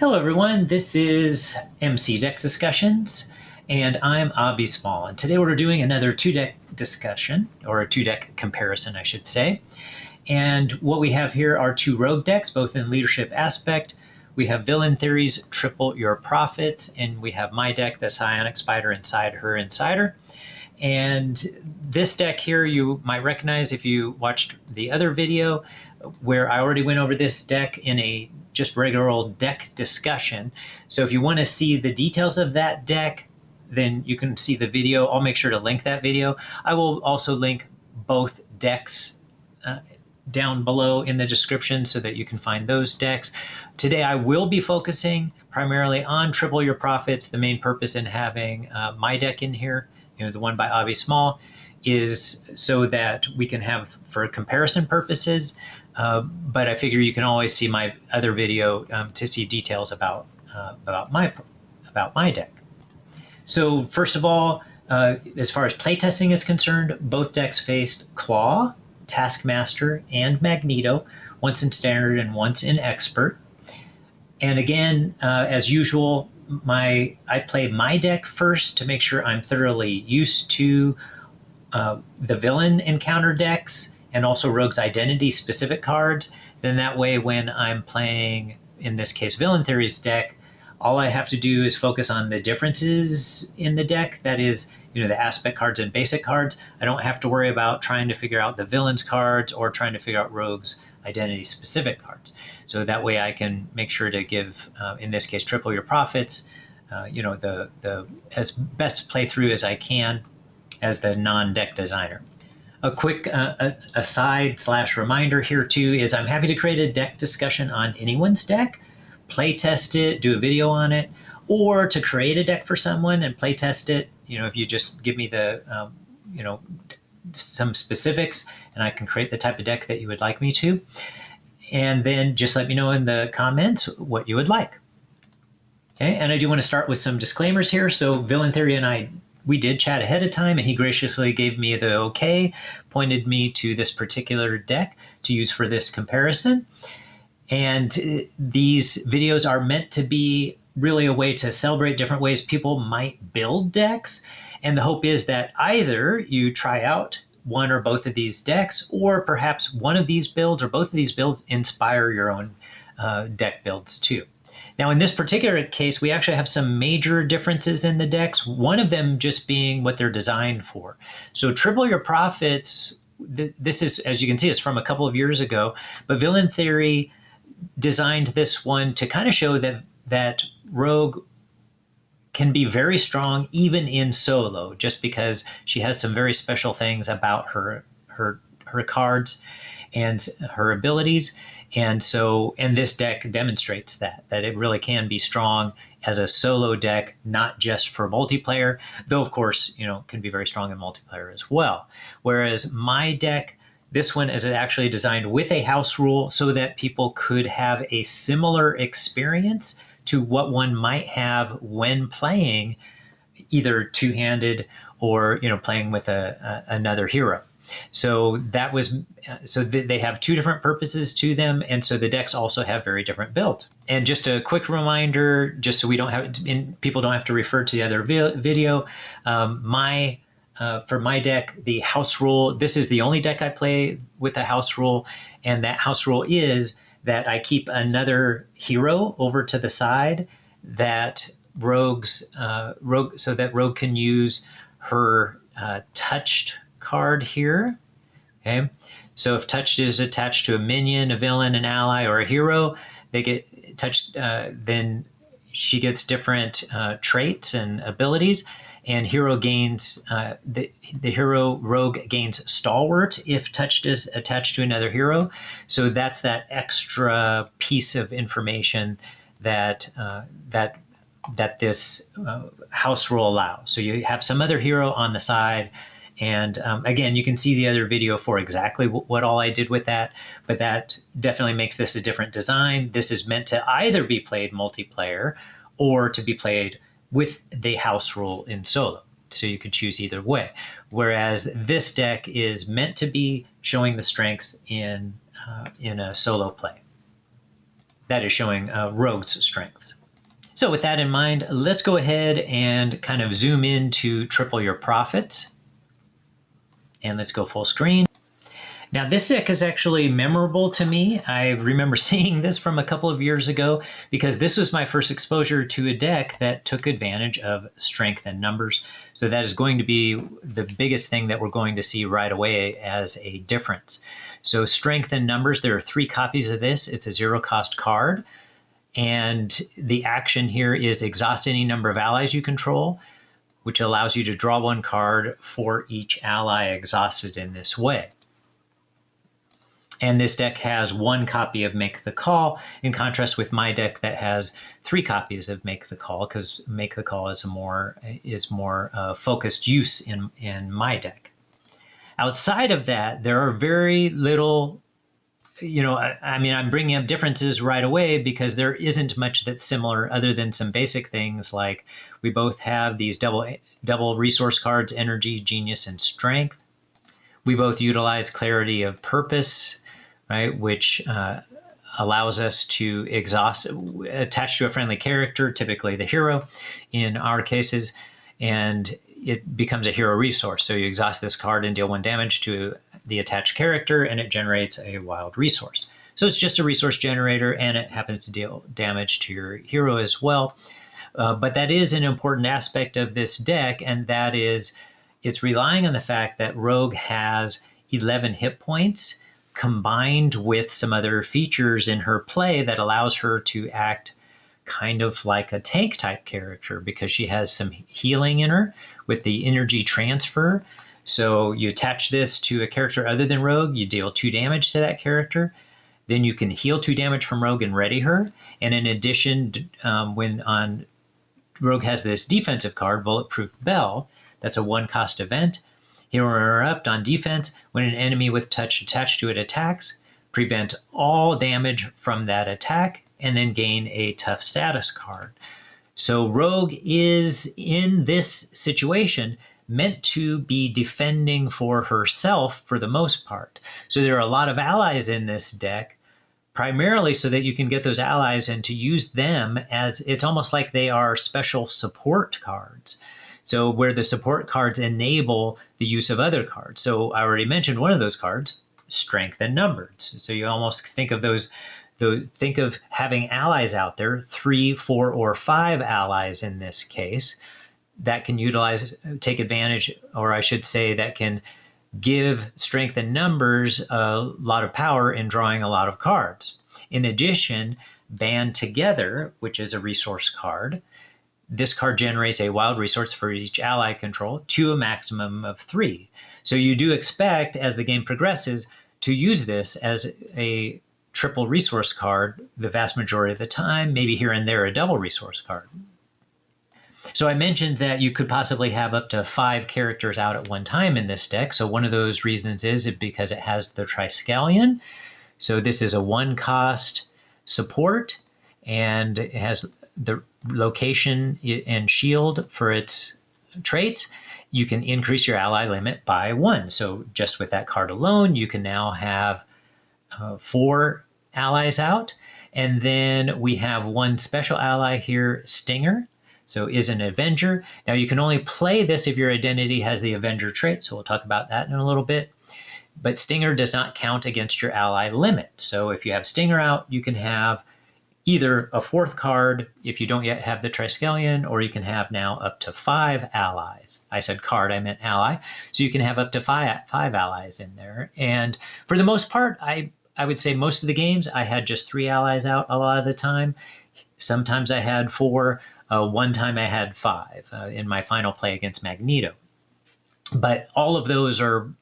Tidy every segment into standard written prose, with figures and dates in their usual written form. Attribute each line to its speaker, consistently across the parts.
Speaker 1: Hello everyone, this is MC Deck Discussions, and I'm AbisMal, and today we're doing another two-deck discussion, or a two-deck comparison, I should say. And what we have here are two rogue decks, both in leadership aspect. We have VillainTheory's Triple Your Profits, and we have my deck, the Psionic Spider Inside Her Insider. And this deck here you might recognize if you watched the other video where I already went over this deck in a just regular old deck discussion. So if you want to see the details of that deck, then you can see the video. I'll make sure to link that video. I will also link both decks down below in the description so that you can find those decks. Today I will be focusing primarily on Triple Your Profits. The main purpose in having my deck in here, the one by AbisMal, is so that we can have for comparison purposes. But I figure you can always see my other video to see details about my deck. So first of all, as far as playtesting is concerned, both decks faced Claw, Taskmaster, and Magneto, once in Standard and once in Expert. And again, as usual, I play my deck first to make sure I'm thoroughly used to the villain encounter decks and also Rogue's Identity specific cards. Then that way when I'm playing, in this case, VillainTheory's deck, all I have to do is focus on the differences in the deck. That is, the aspect cards and basic cards. I don't have to worry about trying to figure out the villain's cards or trying to figure out Rogue's Identity specific cards. So that way I can make sure to give, in this case, Triple Your Profits, the as best playthrough as I can as the non-deck designer. A quick aside/reminder here too is I'm happy to create a deck discussion on anyone's deck, play test it, do a video on it, or to create a deck for someone and play test it. If you just give me the, some specifics, and I can create the type of deck that you would like me to. And then just let me know in the comments what you would like. Okay, and I do want to start with some disclaimers here. So VillainTheory and we did chat ahead of time, and he graciously gave me the okay, pointed me to this particular deck to use for this comparison. And these videos are meant to be really a way to celebrate different ways people might build decks. And the hope is that either you try out one or both of these decks, or perhaps one of these builds or both of these builds inspire your own deck builds too. Now, in this particular case, we actually have some major differences in the decks, one of them just being what they're designed for. So Triple Your Profits, this is, as you can see, it's from a couple of years ago, but VillainTheory designed this one to kind of show that Rogue can be very strong even in solo, just because she has some very special things about her cards and her abilities. And this deck demonstrates that it really can be strong as a solo deck, not just for multiplayer, though of course, can be very strong in multiplayer as well. Whereas my deck, this one is actually designed with a house rule so that people could have a similar experience to what one might have when playing either two-handed or, playing with another hero. So they have two different purposes to them, and so the decks also have very different builds. And just a quick reminder, just so people don't have to refer to the other video, for my deck, the house rule, this is the only deck I play with a house rule, and that house rule is that I keep another hero over to the side that Rogue can use her touched card here. Okay, so if touched is attached to a minion, a villain, an ally, or a hero, they get touched. Then she gets different traits and abilities, and hero gains the hero Rogue gains Stalwart if touched is attached to another hero. So that's that extra piece of information that this house rule allows. So you have some other hero on the side. And again, you can see the other video for exactly what all I did with that, but that definitely makes this a different design. This is meant to either be played multiplayer or to be played with the house rule in solo. So you could choose either way. Whereas this deck is meant to be showing the strengths in a solo play. that is showing Rogue's strengths. So with that in mind, let's go ahead and kind of zoom in to triple your profits. And let's go full screen. Now this deck is actually memorable to me. I remember seeing this from a couple of years ago because this was my first exposure to a deck that took advantage of strength and numbers. So that is going to be the biggest thing that we're going to see right away as a difference. So strength and numbers, there are 3 copies of this. It's a 0-cost card. And the action here is exhaust any number of allies you control, which allows you to draw 1 card for each ally exhausted in this way. And this deck has 1 copy of Make the Call, in contrast with my deck that has 3 copies of Make the Call, because Make the Call is more focused use in my deck. Outside of that, there are very little, I mean, I'm bringing up differences right away because there isn't much that's similar other than some basic things like we both have these double resource cards, Energy, Genius, and Strength. We both utilize Clarity of Purpose, right, which allows us to attach to a friendly character, typically the hero in our cases, and it becomes a hero resource. So you exhaust this card and deal 1 damage to the attached character, and it generates a wild resource. So it's just a resource generator, and it happens to deal damage to your hero as well. But that is an important aspect of this deck, and that is it's relying on the fact that Rogue has 11 hit points combined with some other features in her play that allows her to act kind of like a tank type character because she has some healing in her with the energy transfer. So you attach this to a character other than Rogue, you deal 2 damage to that character, then you can heal 2 damage from Rogue and ready her. And in addition, when Rogue has this defensive card, Bulletproof Bell, that's a 1-cost event. Hero Interrupt on defense, when an enemy with touch attached to it attacks, prevent all damage from that attack, and then gain a tough status card. So Rogue is, in this situation, meant to be defending for herself for the most part. So there are a lot of allies in this deck, primarily so that you can get those allies and to use them as, it's almost like they are special support cards. So where the support cards enable the use of other cards. So I already mentioned one of those cards, Strength and Numbers. So you almost think of think of having allies out there, 3, 4, or 5 allies in this case, that can take advantage, or I should say that can give Strength and Numbers a lot of power in drawing a lot of cards. In addition, Band Together, which is a resource card, this card generates a wild resource for each ally control to a maximum of 3. So you do expect, as the game progresses, to use this as a triple resource card the vast majority of the time, maybe here and there a double resource card. So I mentioned that you could possibly have up to 5 characters out at one time in this deck. So one of those reasons is because it has the Triskelion. So this is a 1-cost support, and it has the location and shield for its traits. You can increase your ally limit by 1. So just with that card alone, you can now have 4 allies out. And then we have 1 special ally here, Stinger. So is an Avenger. Now you can only play this if your identity has the Avenger trait. So we'll talk about that in a little bit. But Stinger does not count against your ally limit. So if you have Stinger out, you can have either a 4th card if you don't yet have the Triskelion, or you can have now up to 5 allies. I said card, I meant ally. So you can have up to 5 allies in there. And for the most part, I would say most of the games, I had just 3 allies out a lot of the time. Sometimes I had 4. One time I had 5 in my final play against Magneto. But all of those are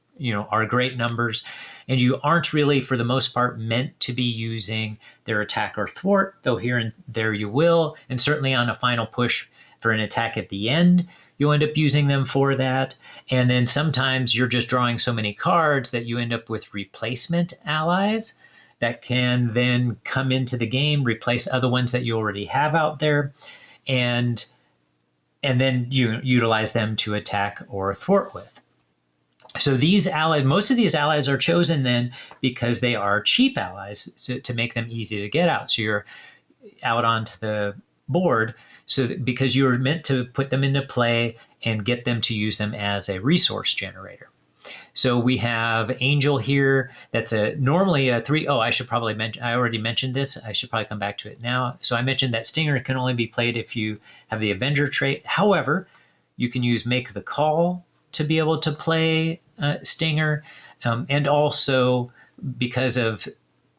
Speaker 1: great numbers. And you aren't really, for the most part, meant to be using their attack or thwart, though here and there you will. And certainly on a final push for an attack at the end, you'll end up using them for that. And then sometimes you're just drawing so many cards that you end up with replacement allies that can then come into the game, replace other ones that you already have out there, and then you utilize them to attack or thwart with. So these allies, most of these allies are chosen then because they are cheap allies, so to make them easy to get out. So you're out onto the board, so because you're meant to put them into play and get them to use them as a resource generator. So we have Angel here. That's normally a 3. Oh, I should probably mention, I already mentioned this. I should probably come back to it now. So I mentioned that Stinger can only be played if you have the Avenger trait. However, you can use Make the Call to be able to play Stinger. And also because of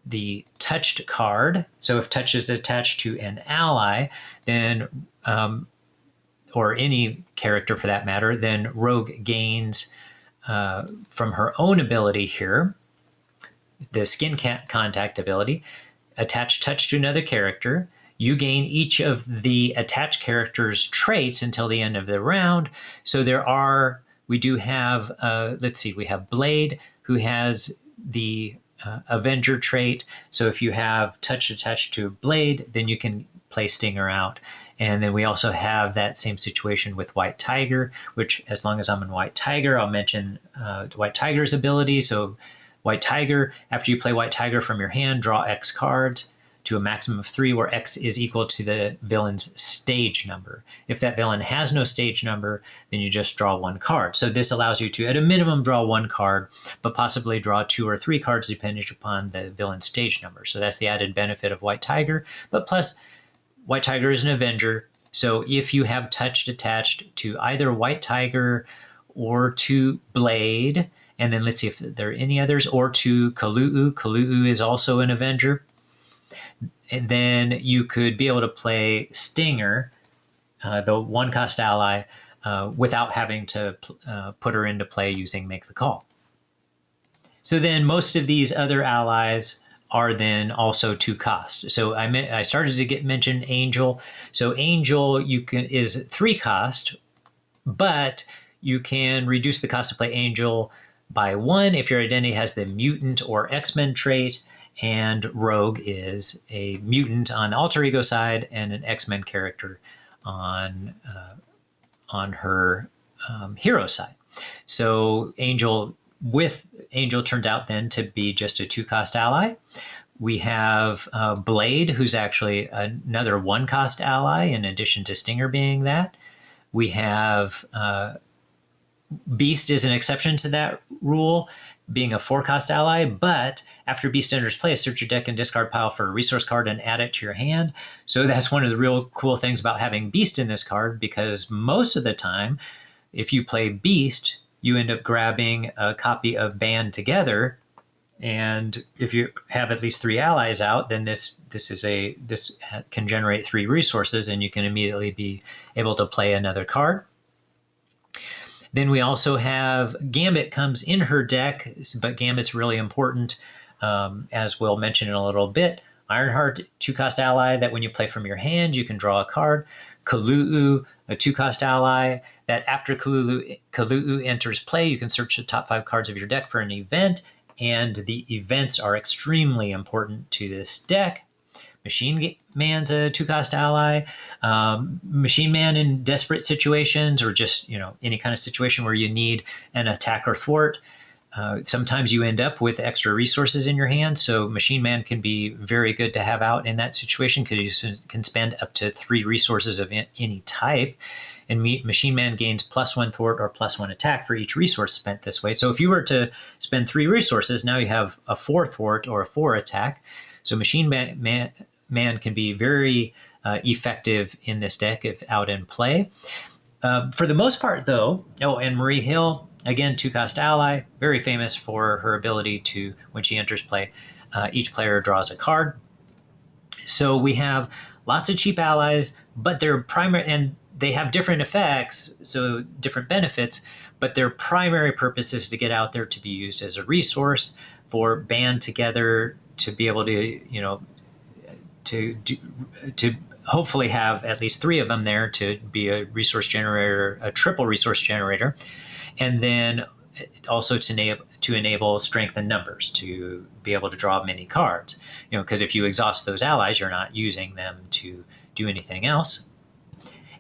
Speaker 1: the touched card. So if touch is attached to an ally, then or any character for that matter, then Rogue gains from her own ability here, the skin contact ability, attach touch to another character. You gain each of the attached character's traits until the end of the round. So we do have, let's see, we have Blade, who has the Avenger trait. So if you have touch attached to Blade, then you can play Stinger out. And then we also have that same situation with White Tiger, which, as long as I'm in White Tiger, I'll mention White Tiger's ability. So White Tiger, after you play White Tiger from your hand, draw X cards to a maximum of 3, where X is equal to the villain's stage number. If that villain has no stage number, then you just draw 1 card. So this allows you to, at a minimum, draw 1 card, but possibly draw 2 or 3 cards depending upon the villain's stage number. So that's the added benefit of White Tiger. But plus, White Tiger is an Avenger, so if you have touch attached to either White Tiger or to Blade, and then let's see if there are any others, or to Kalu'u. Kalu'u is also an Avenger. And then you could be able to play Stinger, the 1-cost ally, without having to put her into play using Make the Call. So then most of these other allies are then also 2 cost. So I started to mention Angel. So Angel is 3 cost, but you can reduce the cost to play Angel by 1 if your identity has the mutant or X-Men trait, and Rogue is a mutant on the alter ego side and an X-Men character on her hero side. So Angel turned out then to be just a 2-cost ally. We have Blade, who's actually another 1-cost ally in addition to Stinger being that. We have Beast is an exception to that rule, being a 4-cost ally, but after Beast enters play, search your deck and discard pile for a resource card and add it to your hand. So that's one of the real cool things about having Beast in this card, because most of the time, if you play Beast, you end up grabbing a copy of Band Together, and if you have at least 3 allies out, then this can generate 3 resources, and you can immediately be able to play another card. Then we also have Gambit comes in her deck, but Gambit's really important, as we'll mention in a little bit. Ironheart, 2-cost ally that when you play from your hand, you can draw a card. Kalu'u, a 2-cost ally that after Kalu'u enters play, you can search the top 5 cards of your deck for an event, and the events are extremely important to this deck. Machine Man's a 2-cost ally. Machine Man in desperate situations, or just any kind of situation where you need an attack or thwart. Sometimes you end up with extra resources in your hand, so Machine Man can be very good to have out in that situation, because you can spend up to 3 resources of any type, and Machine Man gains +1 thwart or +1 attack for each resource spent this way. So if you were to spend 3 resources, now you have a 4 thwart or a 4 attack. So Machine Man can be very effective in this deck if out in play. For the most part, though, and Marie Hill, again, 2-cost ally, very famous for her ability to, when she enters play, each player draws a card. So we have lots of cheap allies, but they're primary, and they have different effects, so different benefits, but their primary purpose is to get out there to be used as a resource for Band Together, to be able to, to hopefully have at least 3 of them there to be a resource generator, a triple resource generator, and then also to enable strength in numbers, to be able to draw many cards. Because if you exhaust those allies, you're not using them to do anything else.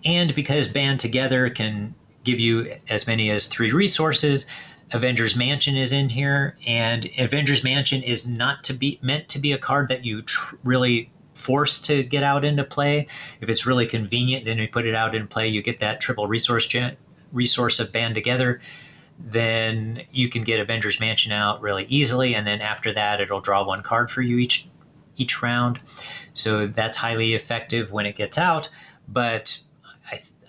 Speaker 1: And because Band Together can give you as many as 3 resources, Avengers Mansion is in here, and Avengers Mansion is not to be meant to be a card that you really forced to get out into play. If it's really convenient, then you put it out in play, you get that triple resource of band together, then you can get Avengers Mansion out really easily, and then after that it'll draw one card for you each round. So that's highly effective when it gets out, but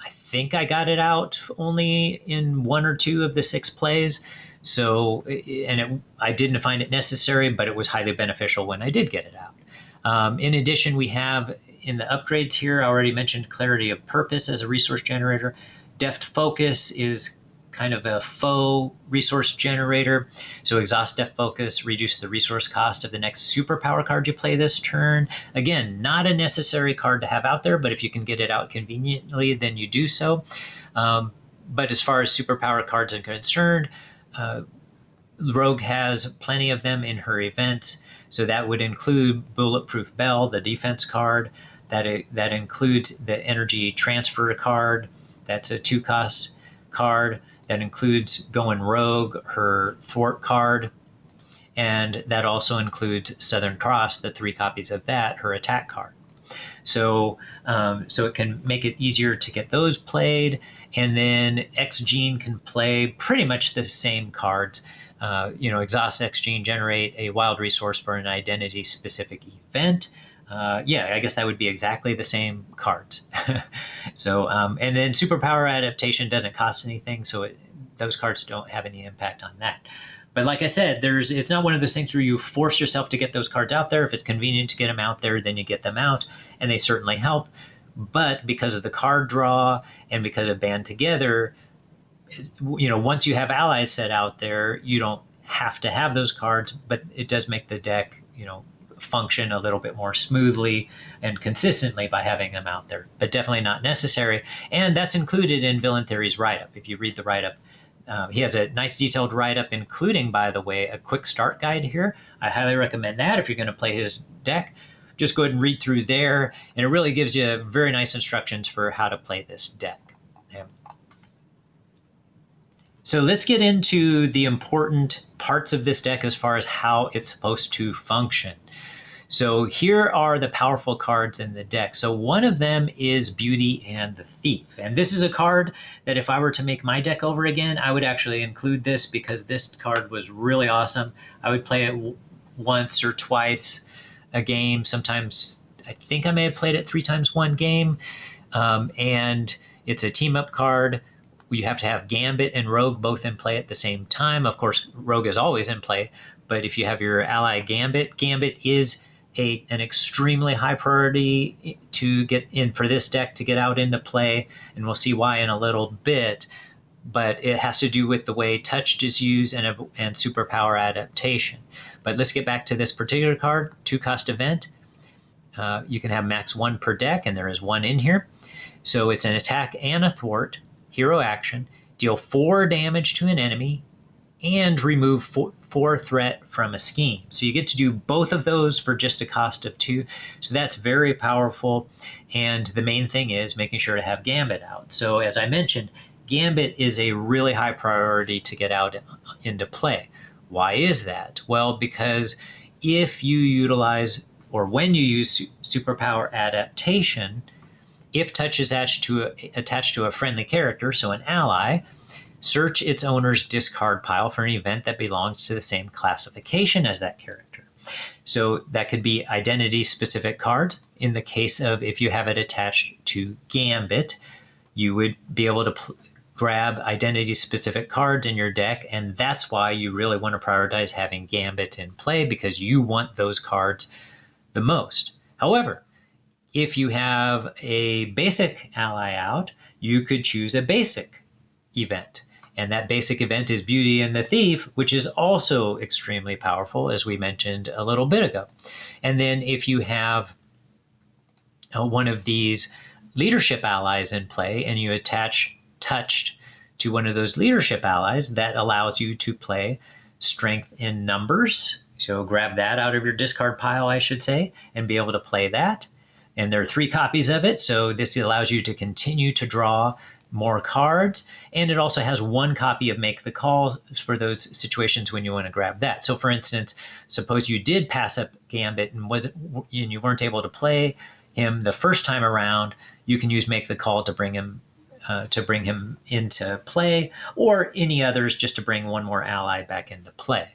Speaker 1: I think I got it out only in 1 or 2 of the 6 plays. So, I didn't find it necessary, but it was highly beneficial when I did get it out. In addition, we have in the upgrades here, I already mentioned Clarity of Purpose as a resource generator. Deft Focus is kind of a faux resource generator. So exhaust Deft Focus, reduce the resource cost of the next superpower card you play this turn. Again, not a necessary card to have out there, but if you can get it out conveniently, then you do so. But as far as superpower cards are concerned, Rogue has plenty of them in her events. So that would include Bulletproof Bell, the defense card. That includes the Energy Transfer card. That's a 2-cost card. That includes Going Rogue, her Thwart card. And that also includes Southern Cross, the 3 copies of that, her attack card. So it can make it easier to get those played. And then X-Gene can play pretty much the same cards. Exhaust X-Gene, generate a wild resource for an identity-specific event. I guess that would be exactly the same cards. And then Superpower Adaptation doesn't cost anything, so those cards don't have any impact on that. But like I said, it's not one of those things where you force yourself to get those cards out there. If it's convenient to get them out there, then you get them out, and they certainly help. But because of the card draw and because of Band Together, once you have allies set out there, you don't have to have those cards, but it does make the deck, function a little bit more smoothly and consistently by having them out there, but definitely not necessary. And that's included in Villain Theory's write-up. If you read the write-up, he has a nice detailed write-up, including, by the way, a quick start guide here. I highly recommend that if you're going to play his deck. Just go ahead and read through there, and it really gives you very nice instructions for how to play this deck. Yeah. So let's get into the important parts of this deck as far as how it's supposed to function. So here are the powerful cards in the deck. So one of them is Beauty and the Thief. And this is a card that if I were to make my deck over again, I would actually include this because this card was really awesome. I would play it once or twice a game. Sometimes I think I may have played it 3 times one game. And it's a team up card. You have to have Gambit and Rogue both in play at the same time. Of course, Rogue is always in play, but if you have your ally Gambit is an extremely high priority to get in for this deck to get out into play, and we'll see why in a little bit. But it has to do with the way Touched is used and Superpower Adaptation. But let's get back to this particular card, 2-cost event. You can have max 1 per deck, and there is 1 in here. So it's an attack and a thwart, hero action, deal 4 damage to an enemy, and remove 4 threat from a scheme. So you get to do both of those for just a cost of 2. So that's very powerful. And the main thing is making sure to have Gambit out. So as I mentioned, Gambit is a really high priority to get out into play. Why is that? Well, because if you utilize, or when you use Superpower Adaptation, if Touch is attached to a friendly character, so an ally, search its owner's discard pile for an event that belongs to the same classification as that character. So that could be identity-specific cards. In the case of if you have it attached to Gambit, you would be able to grab identity-specific cards in your deck, and that's why you really want to prioritize having Gambit in play, because you want those cards the most. However, if you have a basic ally out, you could choose a basic event. And that basic event is Beauty and the Thief, which is also extremely powerful, as we mentioned a little bit ago. And then if you have one of these leadership allies in play and you attach Touched to one of those leadership allies, that allows you to play Strength in Numbers. So grab that out of your discard pile, I should say, and be able to play that. And there are 3 copies of it, so this allows you to continue to draw more cards, and it also has one copy of Make the Call for those situations when you want to grab that. So for instance, suppose you did pass up Gambit and you weren't able to play him the first time around, you can use Make the Call to bring him into play, or any others just to bring one more ally back into play.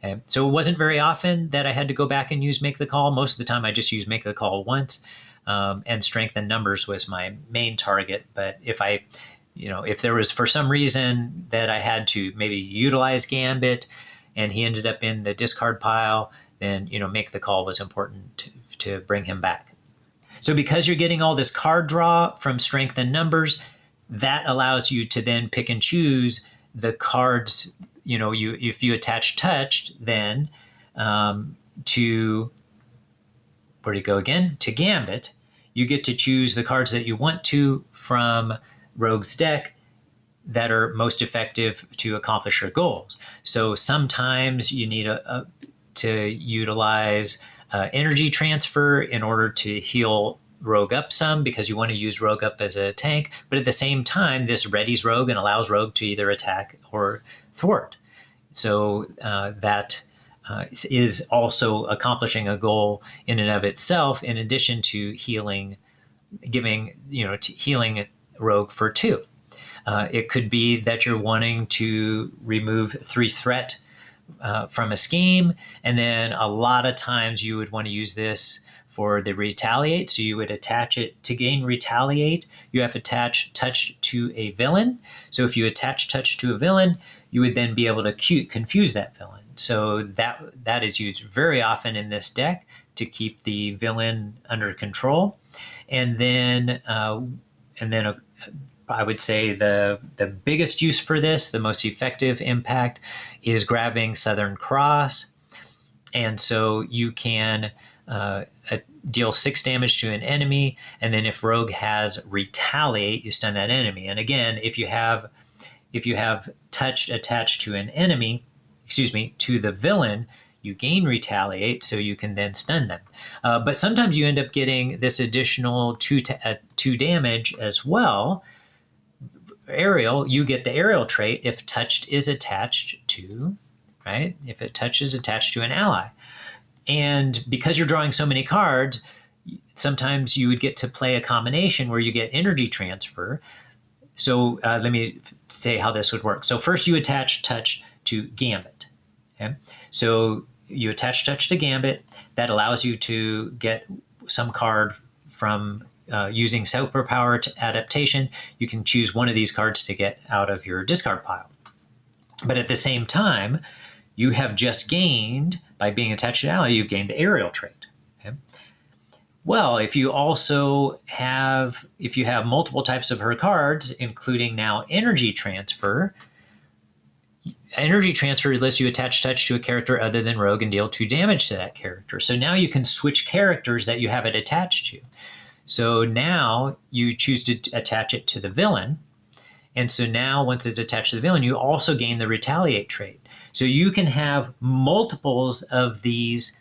Speaker 1: Okay? So it wasn't very often that I had to go back and use Make the Call. Most of the time I just used Make the Call once. And strength and numbers was my main target. But if there was for some reason that I had to maybe utilize Gambit and he ended up in the discard pile, then, Make the Call was important to bring him back. So because you're getting all this card draw from strength and numbers, that allows you to then pick and choose the cards, if you attach touched, then to, where do you go again? To Gambit. You get to choose the cards that you want to from Rogue's deck that are most effective to accomplish your goals. So sometimes you need to utilize energy transfer in order to heal Rogue up some, because you want to use Rogue up as a tank. But at the same time, this readies Rogue and allows Rogue to either attack or thwart. So that is also accomplishing a goal in and of itself, in addition to healing Rogue for 2. It could be that you're wanting to remove 3 threat from a scheme, and then a lot of times you would want to use this for the retaliate. So you would attach it to gain retaliate. You have to attach touch to a villain. So if you attach touch to a villain, you would then be able to confuse that villain. So that is used very often in this deck to keep the villain under control. And then I would say the biggest use for this, the most effective impact, is grabbing Southern Cross. And so you can deal 6 damage to an enemy, and then if Rogue has retaliate, you stun that enemy. And again, if you have touched attached to an enemy, to the villain, you gain retaliate, so you can then stun them. But sometimes you end up getting this additional 2 damage as well. Aerial, you get the aerial trait if touched is attached to, right? If it touches attached to an ally. And because you're drawing so many cards, sometimes you would get to play a combination where you get energy transfer. So let me say how this would work. So first you attach touch to Gambit. Okay? So you attach touch to Gambit. That allows you to get some card from using superpower adaptation. You can choose one of these cards to get out of your discard pile. But at the same time, you have just gained, by being attached to an ally, you've gained the aerial trait. Okay? Well, if you have multiple types of her cards, including now energy transfer lets you attach touch to a character other than Rogue and deal 2 damage to that character. So now you can switch characters that you have it attached to. So now you choose to attach it to the villain. And so now once it's attached to the villain, you also gain the retaliate trait. So you can have multiples of these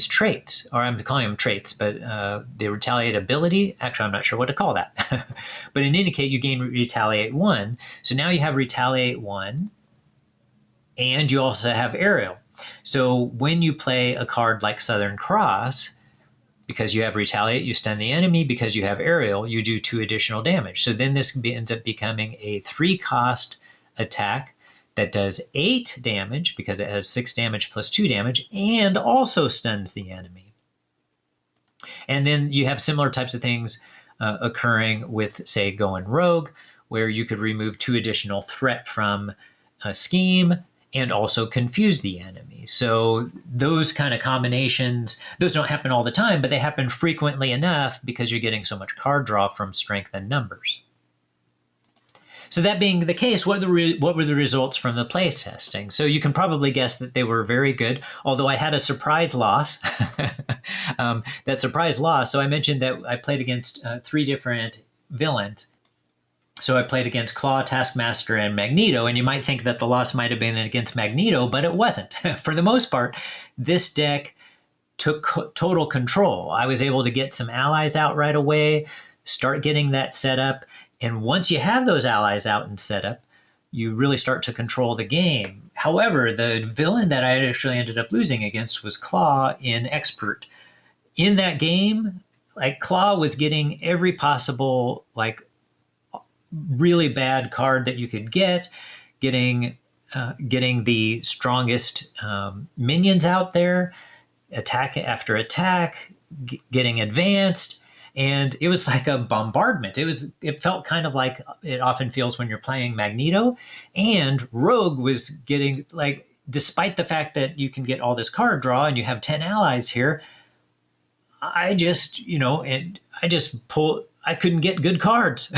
Speaker 1: traits, or I'm calling them traits, but the retaliate ability, actually I'm not sure what to call that. But in any case, you gain retaliate 1. So now you have retaliate 1, and you also have aerial. So when you play a card like Southern Cross, because you have retaliate, you stun the enemy. Because you have aerial, you do 2 additional damage. So then this ends up becoming a 3-cost attack that does 8 damage, because it has 6 damage plus 2 damage, and also stuns the enemy. And then you have similar types of things occurring with, say, going Rogue, where you could remove 2 additional threat from a scheme and also confuse the enemy. So those kind of combinations, those don't happen all the time, but they happen frequently enough because you're getting so much card draw from strength and numbers. So that being the case, what were the results from the playtesting? So you can probably guess that they were very good, although I had a surprise loss. That surprise loss, so I mentioned that I played against 3 different villains. So I played against Claw, Taskmaster, and Magneto, and you might think that the loss might have been against Magneto, but it wasn't. For the most part, this deck took total control. I was able to get some allies out right away, start getting that set up, And once you have those allies out and set up, you really start to control the game. However, the villain that I actually ended up losing against was Claw in Expert. In that game, like Claw was getting every possible like really bad card that you could get, getting the strongest minions out there, attack after attack, getting advanced, and it was like a bombardment. It felt kind of like it often feels when you're playing Magneto, and Rogue was getting like, despite the fact that you can get all this card draw and you have 10 allies here, I just, I couldn't get good cards.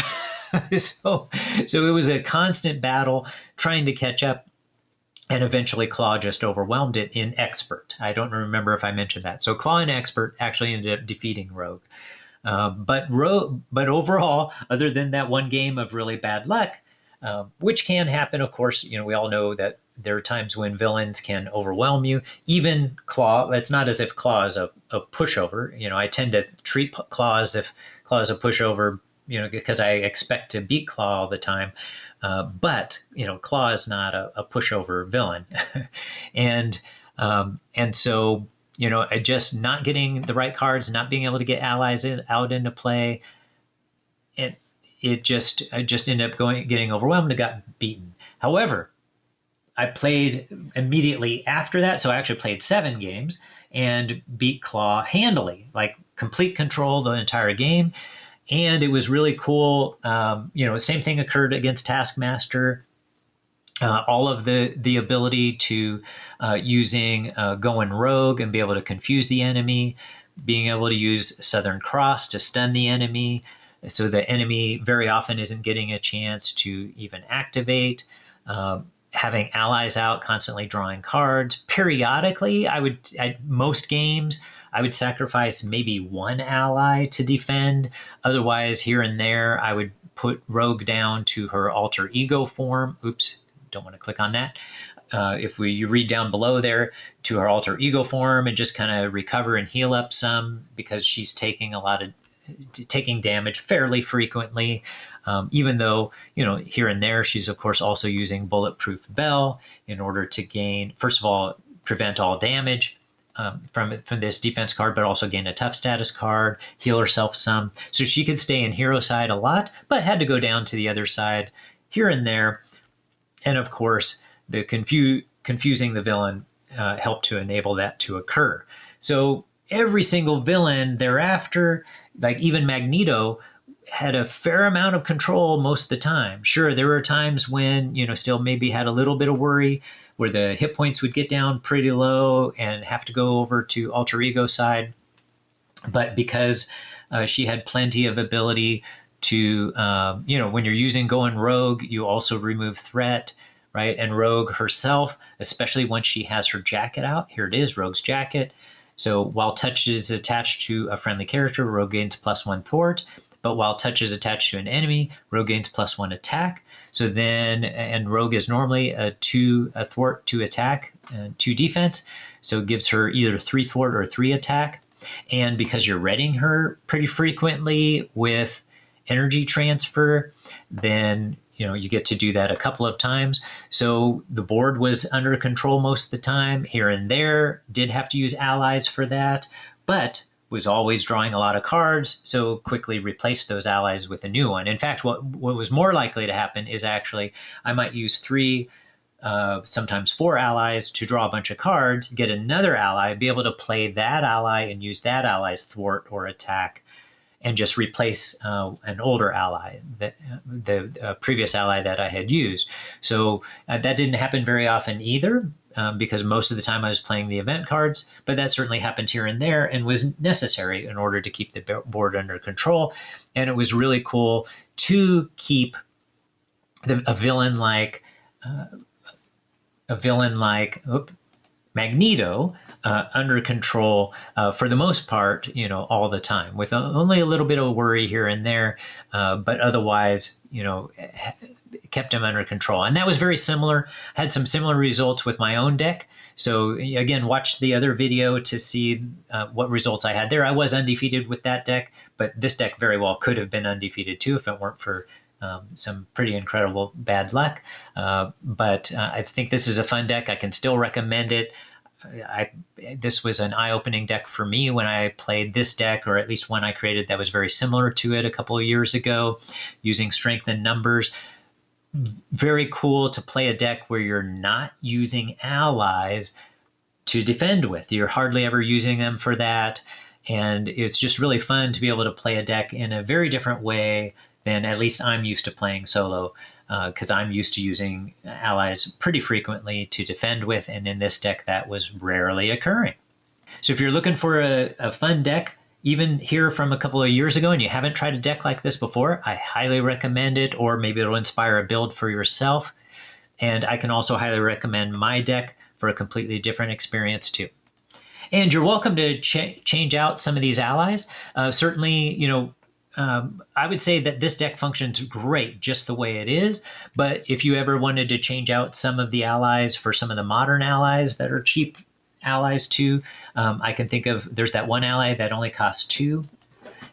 Speaker 1: so it was a constant battle trying to catch up, and eventually Claw just overwhelmed it in Expert. I don't remember if I mentioned that. So Claw in Expert actually ended up defeating Rogue. But overall, other than that one game of really bad luck, which can happen, of course, we all know that there are times when villains can overwhelm you. Even Claw, it's not as if Claw is a pushover. I tend to treat Claw as if Claw is a pushover, because I expect to beat Claw all the time. But Claw is not a pushover villain. and so, just not getting the right cards, not being able to get allies out into play, I just ended up getting overwhelmed and got beaten. However, I played immediately after that. So I actually played 7 games and beat Claw handily, like complete control the entire game. And it was really cool. Same thing occurred against Taskmaster. All of the ability to using going rogue and be able to confuse the enemy, being able to use Southern Cross to stun the enemy, so the enemy very often isn't getting a chance to even activate. Having allies out, constantly drawing cards. Periodically, most games, I would sacrifice maybe one ally to defend. Otherwise, here and there, I would put Rogue down to her alter ego form. Oops, don't want to click on that. You read down below there, to her alter ego form, and just kind of recover and heal up some, because she's taking damage fairly frequently. Even though, here and there, she's of course also using Bulletproof Bell in order to gain, first of all, prevent all damage from this defense card, but also gain a tough status card, heal herself some. So she could stay in hero side a lot, but had to go down to the other side here and there. And of course, the confusing the villain helped to enable that to occur. So every single villain thereafter, like even Magneto, had a fair amount of control most of the time. Sure, there were times when, still maybe had a little bit of worry where the hit points would get down pretty low and have to go over to alter ego side. But because she had plenty of ability to, when you're using going rogue, you also remove threat, right? And Rogue herself, especially once she has her jacket out, here it is, Rogue's jacket. So while touch is attached to a friendly character, Rogue gains +1 thwart. But while touch is attached to an enemy, Rogue gains +1 attack. So then, and Rogue is normally a thwart, 2 attack, 2 defense. So it gives her either 3 thwart or 3 attack. And because you're readying her pretty frequently with energy transfer, then you get to do that a couple of times. So the board was under control most of the time. Here and there, did have to use allies for that, but was always drawing a lot of cards, so quickly replaced those allies with a new one. In fact, what was more likely to happen is actually I might use 3, sometimes 4 allies to draw a bunch of cards, get another ally, be able to play that ally and use that ally's thwart or attack, and just replace an older ally, the previous ally that I had used. So that didn't happen very often either, because most of the time I was playing the event cards, but that certainly happened here and there and was necessary in order to keep the board under control. And it was really cool to keep a villain like Magneto under control for the most part, all the time, with only a little bit of worry here and there, but otherwise, kept him under control. And that was very similar. Had some similar results with my own deck. So again, watch the other video to see what results I had there. I was undefeated with that deck, but this deck very well could have been undefeated too if it weren't for some pretty incredible bad luck. But I think this is a fun deck. I can still recommend it. This was an eye-opening deck for me when I played this deck, or at least one I created that was very similar to it a couple of years ago, using strength and numbers. Very cool to play a deck where you're not using allies to defend with. You're hardly ever using them for that. And it's just really fun to be able to play a deck in a very different way than at least I'm used to playing solo, because I'm used to using allies pretty frequently to defend with, and in this deck that was rarely occurring. So if you're looking for a fun deck, even here from a couple of years ago, and you haven't tried a deck like this before, I highly recommend it, or maybe it'll inspire a build for yourself. And I can also highly recommend my deck for a completely different experience too. And you're welcome to change out some of these allies. Certainly, I would say that this deck functions great just the way it is. But if you ever wanted to change out some of the allies for some of the modern allies that are cheap allies too, I can think of, there's that one ally that only costs 2,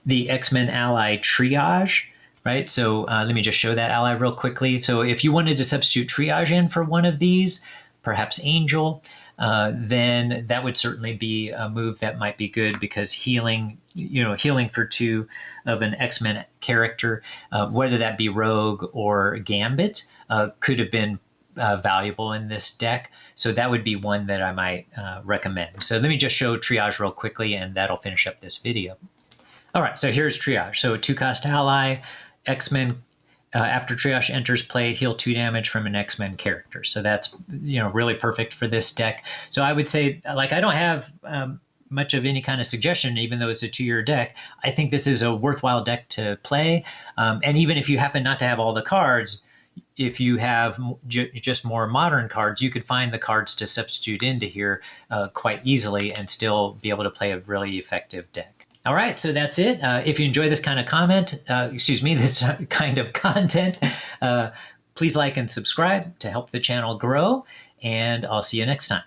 Speaker 1: the X-Men ally Triage, right? So let me just show that ally real quickly. So if you wanted to substitute Triage in for one of these, perhaps Angel, then that would certainly be a move that might be good, because healing for 2 of an X-Men character, whether that be Rogue or Gambit, could have been valuable in this deck. So that would be one that I might recommend. So let me just show Triage real quickly, and that'll finish up this video. All right, so here's Triage. So a 2-cost ally, X-Men. After Triage enters play, heal 2 damage from an X-Men character. So that's really perfect for this deck. So I would say, like, I don't have much of any kind of suggestion, even though it's a 2-year deck. I think this is a worthwhile deck to play. And even if you happen not to have all the cards, if you have just more modern cards, you could find the cards to substitute into here quite easily and still be able to play a really effective deck. All right, so that's it. If you enjoy this kind of this kind of content, please like and subscribe to help the channel grow, and I'll see you next time.